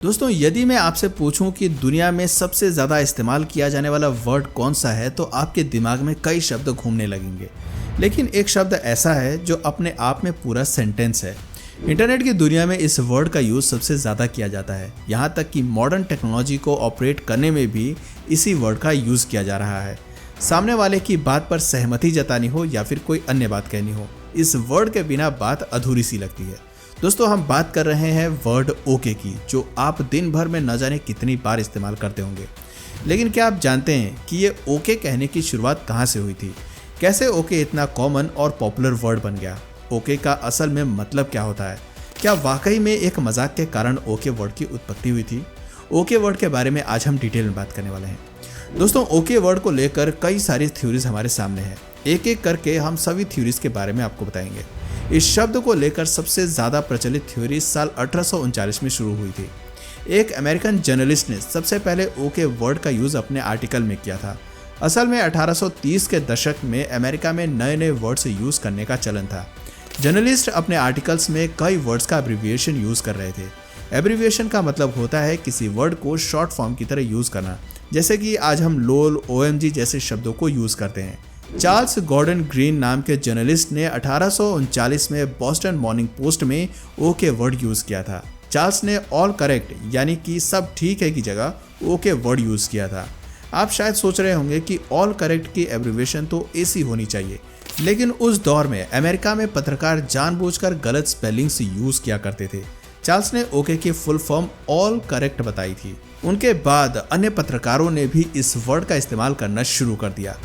दोस्तों, यदि मैं आपसे पूछूं कि दुनिया में सबसे ज़्यादा इस्तेमाल किया जाने वाला वर्ड कौन सा है तो आपके दिमाग में कई शब्द घूमने लगेंगे। लेकिन एक शब्द ऐसा है जो अपने आप में पूरा सेंटेंस है। इंटरनेट की दुनिया में इस वर्ड का यूज़ सबसे ज़्यादा किया जाता है। यहाँ तक कि मॉडर्न टेक्नोलॉजी को ऑपरेट करने में भी इसी वर्ड का यूज़ किया जा रहा है। सामने वाले की बात पर सहमति जतानी हो या फिर कोई अन्य बात कहनी हो, इस वर्ड के बिना बात अधूरी सी लगती है। दोस्तों, हम बात कर रहे हैं वर्ड ओके की, जो आप दिन भर में न जाने कितनी बार इस्तेमाल करते होंगे। लेकिन क्या आप जानते हैं कि ये ओके कहने की शुरुआत कहाँ से हुई थी? कैसे ओके इतना कॉमन और पॉपुलर वर्ड बन गया? ओके का असल में मतलब क्या होता है? क्या वाकई में एक मजाक के कारण ओके वर्ड की उत्पत्ति हुई थी? ओके वर्ड के बारे में आज हम डिटेल में बात करने वाले हैं। दोस्तों, ओके वर्ड को लेकर कई सारी थ्योरीज हमारे सामने है। एक एक करके हम सभी थ्योरीज के बारे में आपको बताएंगे। इस शब्द को लेकर सबसे ज़्यादा प्रचलित थ्योरी साल 1839 में शुरू हुई थी। एक अमेरिकन जर्नलिस्ट ने सबसे पहले ओके वर्ड का यूज़ अपने आर्टिकल में किया था। असल में 1830 के दशक में अमेरिका में नए नए वर्ड्स यूज़ करने का चलन था। जर्नलिस्ट अपने आर्टिकल्स में कई वर्ड्स का एब्रीविएशन यूज़ कर रहे थे। एब्रीविएशन का मतलब होता है किसी वर्ड को शॉर्ट फॉर्म की तरह यूज़ करना, जैसे कि आज हम लोल, OMG जैसे शब्दों को यूज़ करते हैं। चार्ल्स गॉर्डन ग्रीन नाम के जर्नलिस्ट ने 1839 में बॉस्टन मॉर्निंग पोस्ट में ओके वर्ड यूज़ किया था। चार्ल्स ने ऑल करेक्ट यानी कि सब ठीक है की जगह ओके वर्ड यूज़ किया था। आप शायद सोच रहे होंगे कि ऑल करेक्ट की एब्रीविएशन तो ऐसी होनी चाहिए, लेकिन उस दौर में अमेरिका में पत्रकार जानबूझकर गलत स्पेलिंग्स यूज़ किया करते थे। चार्ल्स ने ओके की फुल फॉर्म ऑल करेक्ट बताई थी। उनके बाद अन्य पत्रकारों ने भी इस वर्ड का इस्तेमाल करना शुरू कर दिया।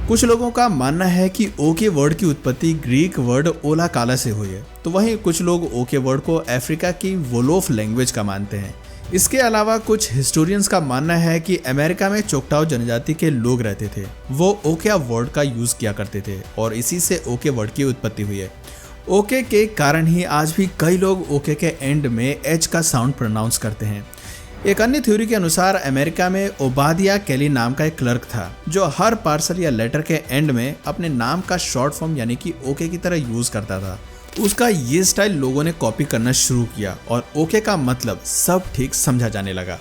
कुछ लोगों का मानना है कि ओके वर्ड की उत्पत्ति ग्रीक वर्ड ओला काला से हुई है, तो वहीं कुछ लोग ओके वर्ड को अफ्रीका की वोलोफ लैंग्वेज का मानते हैं। इसके अलावा कुछ हिस्टोरियंस का मानना है कि अमेरिका में चोक्टाव जनजाति के लोग रहते थे, वो ओके वर्ड का यूज किया करते थे और इसी से ओके वर्ड की उत्पत्ति हुई है। ओके के कारण ही आज भी कई लोग ओके के एंड में एच का साउंड प्रोनाउंस करते हैं। एक अन्य थ्योरी के अनुसार अमेरिका में ओबादिया कैली नाम का एक क्लर्क था, जो हर पार्सल या लेटर के एंड में अपने नाम का शॉर्ट फॉर्म यानी कि ओके की तरह यूज करता था। उसका ये स्टाइल लोगों ने कॉपी करना शुरू किया और ओके का मतलब सब ठीक समझा जाने लगा।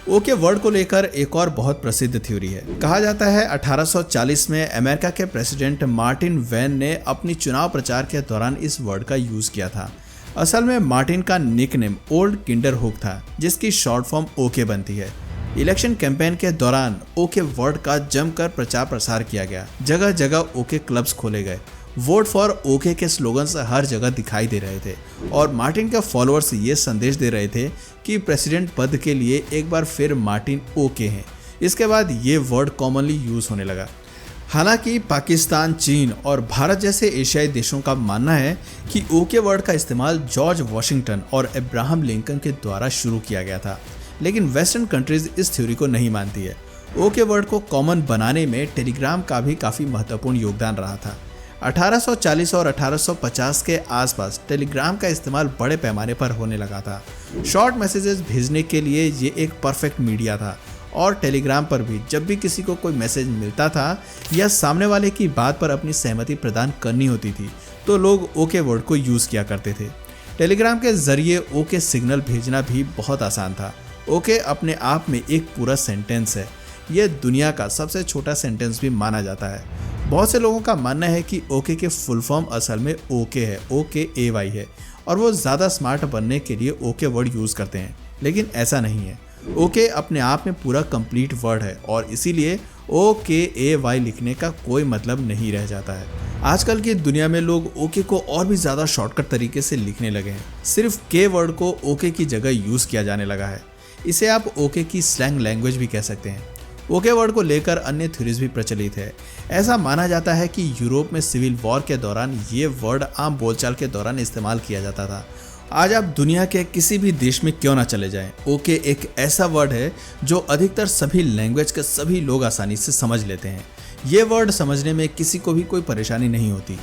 ओके वर्ड को लेकर एक और बहुत प्रसिद्ध थ्योरी है। कहा जाता है 1840 में अमेरिका के प्रेसिडेंट मार्टिन वेन ने अपनी चुनाव प्रचार के दौरान इस वर्ड का यूज किया था। असल में मार्टिन का निकनेम ओल्ड किंडर हुक था, जिसकी शॉर्ट फॉर्म ओके बनती है। इलेक्शन कैंपेन के दौरान ओके वर्ड का जमकर प्रचार प्रसार किया गया। जगह जगह ओके क्लब्स खोले गए। वोट फॉर ओके के स्लोगन्स हर जगह दिखाई दे रहे थे और मार्टिन के फॉलोअर्स ये संदेश दे रहे थे कि प्रेसिडेंट पद के लिए एक बार फिर मार्टिन ओके हैं। इसके बाद ये वर्ड कॉमनली यूज होने लगा। हालांकि पाकिस्तान, चीन और भारत जैसे एशियाई देशों का मानना है कि ओके वर्ड का इस्तेमाल जॉर्ज वॉशिंगटन और अब्राहम लिंकन के द्वारा शुरू किया गया था, लेकिन वेस्टर्न कंट्रीज इस थ्योरी को नहीं मानती है। ओके वर्ड को कॉमन बनाने में टेलीग्राम का भी काफ़ी महत्वपूर्ण योगदान रहा था। 1840 और 1850 के आसपास टेलीग्राम का इस्तेमाल बड़े पैमाने पर होने लगा था। शॉर्ट मैसेजेस भेजने के लिए ये एक परफेक्ट मीडिया था और टेलीग्राम पर भी जब भी किसी को कोई मैसेज मिलता था या सामने वाले की बात पर अपनी सहमति प्रदान करनी होती थी तो लोग ओके वर्ड को यूज़ किया करते थे। टेलीग्राम के जरिए ओके सिग्नल भेजना भी बहुत आसान था। ओके अपने आप में एक पूरा सेंटेंस है। यह दुनिया का सबसे छोटा सेंटेंस भी माना जाता है। बहुत से लोगों का मानना है कि ओके के फुल फॉर्म असल में ओके है, OKAY है, और वो ज़्यादा स्मार्ट बनने के लिए ओके वर्ड यूज़ करते हैं, लेकिन ऐसा नहीं है। ओके अपने आप में पूरा कंप्लीट वर्ड है और इसीलिए OKAY लिखने का कोई मतलब नहीं रह जाता है। आजकल की दुनिया में लोग ओके को और भी ज़्यादा शॉर्टकट तरीके से लिखने लगे हैं। सिर्फ के वर्ड को ओके की जगह यूज़ किया जाने लगा है। इसे आप ओके की स्लैंग लैंग्वेज भी कह सकते हैं। ओके वर्ड को लेकर अन्य थ्योरीज भी प्रचलित है। ऐसा माना जाता है कि यूरोप में सिविल वॉर के दौरान ये वर्ड आम बोलचाल के दौरान इस्तेमाल किया जाता था। आज आप दुनिया के किसी भी देश में क्यों ना चले जाएं, ओके एक ऐसा वर्ड है जो अधिकतर सभी लैंग्वेज के सभी लोग आसानी से समझ लेते हैं। ये वर्ड समझने में किसी को भी कोई परेशानी नहीं होती।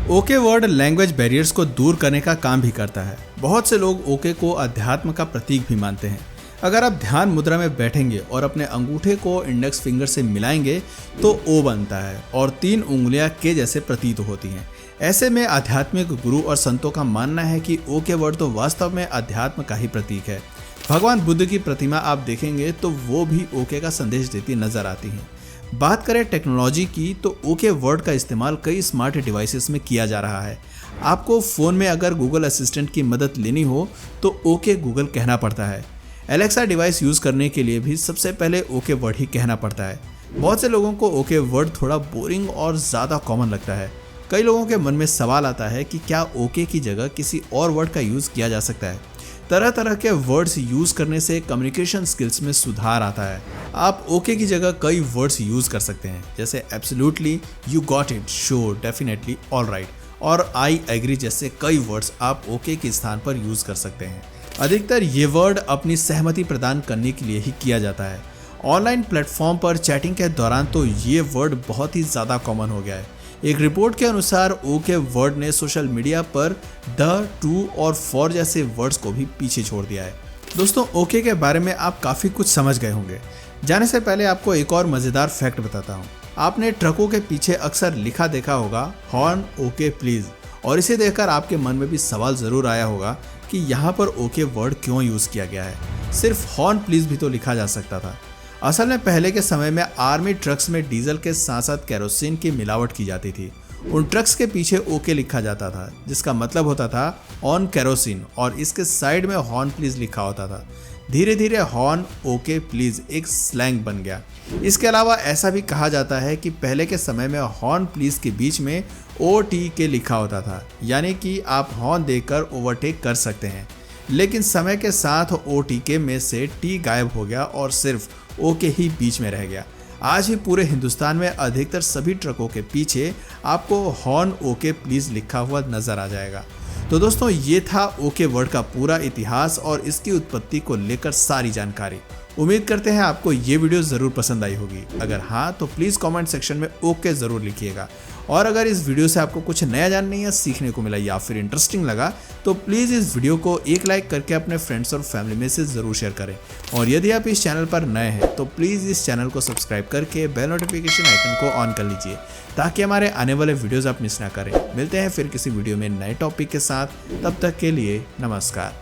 ओके वर्ड लैंग्वेज बैरियर्स को दूर करने का काम भी करता है। बहुत से लोग ओके को अध्यात्म का प्रतीक भी मानते हैं। अगर आप ध्यान मुद्रा में बैठेंगे और अपने अंगूठे को इंडेक्स फिंगर से मिलाएंगे तो ओ बनता है और 3 उंगलियां के जैसे प्रतीत होती हैं। ऐसे में आध्यात्मिक गुरु और संतों का मानना है कि ओ के वर्ड तो वास्तव में अध्यात्म का ही प्रतीक है। भगवान बुद्ध की प्रतिमा आप देखेंगे तो वो भी ओके का संदेश देती नजर आती है। बात करें टेक्नोलॉजी की तो ओके वर्ड का इस्तेमाल कई स्मार्ट डिवाइसेस में किया जा रहा है। आपको फ़ोन में अगर गूगल असिस्टेंट की मदद लेनी हो तो ओके गूगल कहना पड़ता है। एलेक्सा डिवाइस यूज़ करने के लिए भी सबसे पहले ओके वर्ड ही कहना पड़ता है। बहुत से लोगों को ओके वर्ड थोड़ा बोरिंग और ज़्यादा कॉमन लगता है। कई लोगों के मन में सवाल आता है कि क्या ओके की जगह किसी और वर्ड का यूज़ किया जा सकता है। तरह तरह के वर्ड्स यूज़ करने से कम्युनिकेशन स्किल्स में सुधार आता है। आप ओके की जगह कई वर्ड्स यूज़ कर सकते हैं, जैसे absolutely, you got it, sure, definitely, all right और आई एग्री जैसे कई वर्ड्स आप ओके के स्थान पर यूज़ कर सकते हैं। अधिकतर ये वर्ड अपनी सहमति प्रदान करने के लिए ही किया जाता है। ऑनलाइन प्लेटफॉर्म पर चैटिंग के दौरान तो ये वर्ड बहुत ही ज़्यादा कॉमन हो गया है। एक रिपोर्ट के अनुसार ओके वर्ड ने सोशल मीडिया पर द, टू और फॉर जैसे वर्ड्स को भी पीछे छोड़ दिया है। दोस्तों, ओके के बारे में आप काफ़ी कुछ समझ गए होंगे। जाने से पहले आपको एक और मज़ेदार फैक्ट बताता हूँ। आपने ट्रकों के पीछे अक्सर लिखा देखा होगा, हॉर्न ओके प्लीज़, और इसे देखकर आपके मन में भी सवाल ज़रूर आया होगा कि यहाँ पर ओके वर्ड क्यों यूज़ किया गया है। सिर्फ हॉर्न प्लीज़ भी तो लिखा जा सकता था। असल में पहले के समय में आर्मी ट्रक्स में डीजल के साथ साथ केरोसिन की मिलावट की जाती थी। उन ट्रक्स के पीछे ओके लिखा जाता था, जिसका मतलब होता था ऑन केरोसिन, और इसके साइड में हॉर्न प्लीज लिखा होता था। धीरे धीरे हॉर्न ओके प्लीज एक स्लैंग बन गया। इसके अलावा ऐसा भी कहा जाता है कि पहले के समय में हॉर्न प्लीज के बीच में OTK लिखा होता था, यानी कि आप हॉर्न देकर ओवरटेक कर सकते हैं। लेकिन समय के साथ OTK में से टी गायब हो गया और सिर्फ ओके ही बीच में रह गया। आज भी पूरे हिंदुस्तान में अधिकतर सभी ट्रकों के पीछे आपको हॉर्न ओके प्लीज लिखा हुआ नजर आ जाएगा। तो दोस्तों, ये था ओके वर्ड का पूरा इतिहास और इसकी उत्पत्ति को लेकर सारी जानकारी। उम्मीद करते हैं आपको ये वीडियो ज़रूर पसंद आई होगी। अगर हाँ तो प्लीज़ कमेंट सेक्शन में ओके ज़रूर लिखिएगा। और अगर इस वीडियो से आपको कुछ नया जानने या सीखने को मिला या फिर इंटरेस्टिंग लगा तो प्लीज़ इस वीडियो को एक लाइक करके अपने फ्रेंड्स और फैमिली में से ज़रूर शेयर करें। और यदि आप इस चैनल पर नए हैं तो प्लीज़ इस चैनल को सब्सक्राइब करके बेल नोटिफिकेशन आइकन को ऑन कर लीजिए, ताकि हमारे आने वाले वीडियोज़ आप मिस ना करें। मिलते हैं फिर किसी वीडियो में नए टॉपिक के साथ, तब तक के लिए नमस्कार।